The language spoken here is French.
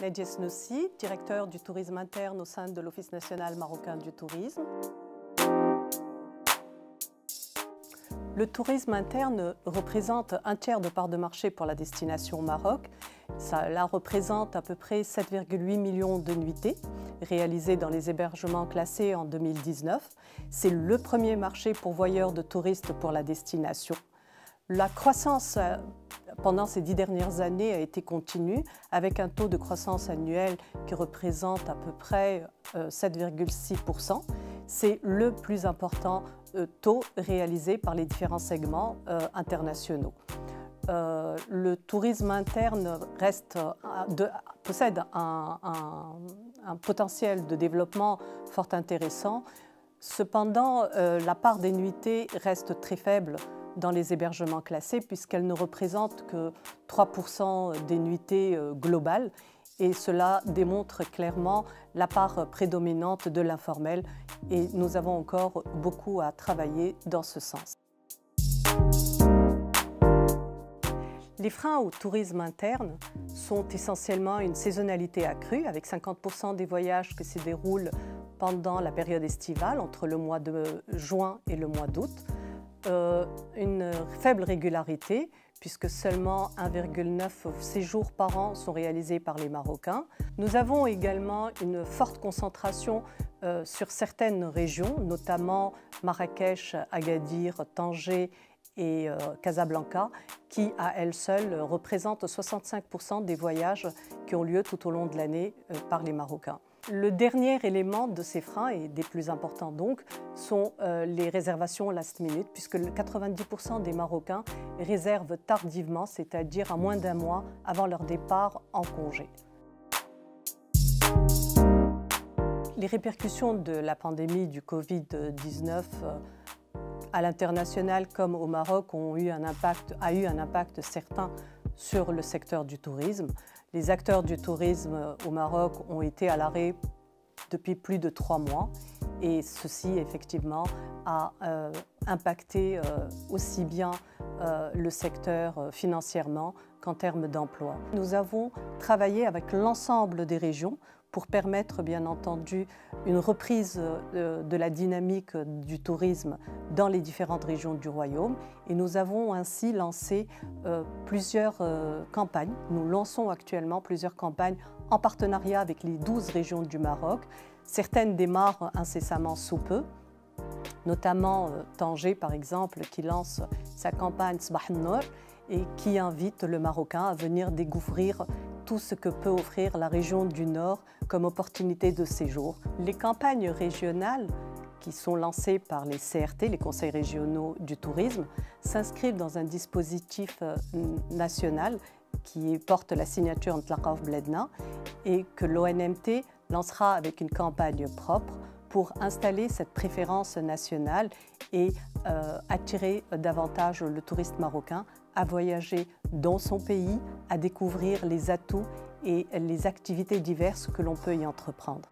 Nadia Snoussi, directeur du tourisme interne au sein de l'Office national marocain du tourisme. Le tourisme interne représente un tiers de part de marché pour la destination Maroc. Cela représente à peu près 7,8 millions de nuitées réalisées dans les hébergements classés en 2019. C'est le premier marché pourvoyeur de touristes pour la destination. La croissance pendant ces 10 dernières années a été continue avec un taux de croissance annuel qui représente à peu près 7,6%. C'est le plus important taux réalisé par les différents segments internationaux. Le tourisme interne possède un potentiel de développement fort intéressant. Cependant, la part des nuitées reste très faible dans les hébergements classés puisqu'elle ne représente que 3% des nuitées globales. Et cela démontre clairement la part prédominante de l'informel et nous avons encore beaucoup à travailler dans ce sens. Les freins au tourisme interne sont essentiellement une saisonnalité accrue avec 50% des voyages qui se déroulent pendant la période estivale entre le mois de juin et le mois d'août, une faible régularité puisque seulement 1,9 séjours par an sont réalisés par les Marocains. Nous avons également une forte concentration sur certaines régions, notamment Marrakech, Agadir, Tanger et Casablanca, qui à elles seules représentent 65% des voyages qui ont lieu tout au long de l'année par les Marocains. Le dernier élément de ces freins, et des plus importants donc, sont les réservations last minute, puisque 90% des Marocains réservent tardivement, c'est-à-dire à moins d'un mois avant leur départ en congé. Les répercussions de la pandémie du Covid-19 à l'international comme au Maroc a eu un impact certain sur le secteur du tourisme. Les acteurs du tourisme au Maroc ont été à l'arrêt depuis plus de 3 mois et ceci effectivement a impacté aussi bien le secteur financièrement qu'en termes d'emploi. Nous avons travaillé avec l'ensemble des régions pour permettre bien entendu une reprise de la dynamique du tourisme dans les différentes régions du royaume et nous avons ainsi lancé plusieurs campagnes. Nous lançons actuellement plusieurs campagnes en partenariat avec les 12 régions du Maroc. Certaines démarrent incessamment sous peu, notamment Tanger par exemple qui lance sa campagne Sbah Nour et qui invite le Marocain à venir découvrir tout ce que peut offrir la région du Nord comme opportunité de séjour. Les campagnes régionales qui sont lancées par les CRT, les conseils régionaux du tourisme, s'inscrivent dans un dispositif national qui porte la signature Ntlaqaw Bledna et que l'ONMT lancera avec une campagne propre pour installer cette préférence nationale et attirer davantage le touriste marocain à voyager dans son pays, à découvrir les atouts et les activités diverses que l'on peut y entreprendre.